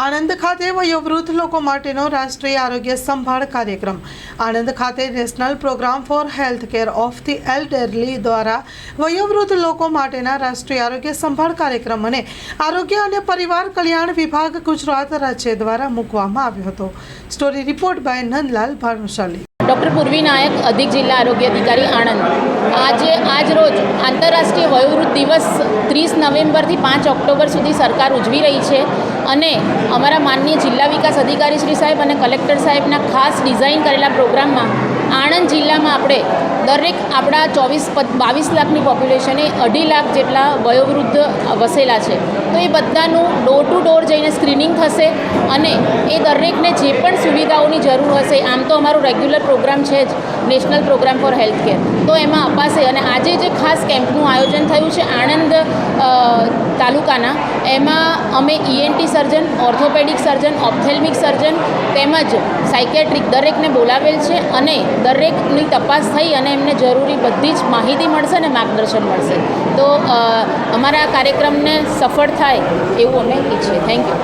આણંદ ખાતે વયોવૃદ્ધ લોકો માટેનો રાષ્ટ્રીય આરોગ્ય સંભાળ કાર્યક્રમ. આણંદ ખાતે national program for health care of the elderly દ્વારા વયોવૃદ્ધ લોકો માટેના રાષ્ટ્રીય આરોગ્ય સંભાળ કાર્યક્રમ અને આરોગ્ય અને પરિવાર કલ્યાણ વિભાગ ગુજરાત રાજ્ય દ્વારા મૂકવામાં આવ્યો હતો. Story report by Nandlal Bhanushali. Doctor Purvi Nayak, અધિક જિલ્લા આરોગ્ય અધિકારી, આણંદ. આજ રોજ આંતરરાષ્ટ્રીય વયોવૃદ્ધ દિવસ 30 નવેમ્બરથી 5 ઓક્ટોબર સુધી સરકાર ઉજવી રહી છે અને અમારા માનનીય જિલ્લા વિકાસ અધિકારી શ્રી સાહેબ અને કલેક્ટર સાહેબના ખાસ ડિઝાઇન કરેલા પ્રોગ્રામમાં આણંદ જિલ્લામાં આપણે દરેક આપણા 22 લાખની પોપ્યુલેશને 2.5 લાખ જેટલા વયોવૃદ્ધ વસેલા છે. તો એ બધાનું ડોર ટુ ડોર જઈને સ્ક્રીનિંગ થશે અને એ દરેકને જે પણ સુવિધાઓની જરૂર હશે, આમ તો અમારો રેગ્યુલર પ્રોગ્રામ છે જ national program for health care, તો એમાં અપાશે. અને આજે જે ખાસ કેમ્પનું આયોજન થયું છે આણંદ તાલુકાના, એમાં અમે ENT સર્જન, ઓર્થોપેડિક સર્જન, ઓપ્થેલ્મિક સર્જન તેમજ સાયકેટ્રિક દરેકને બોલાવેલ છે અને દરેકની તપાસ થઈ અને એમને જરૂરી બધી જ માહિતી મળશે અને માર્ગદર્શન મળશે. તો અમારા કાર્યક્રમને સફળ થાય એવું અમે ઈચ્છીએ. Thank you.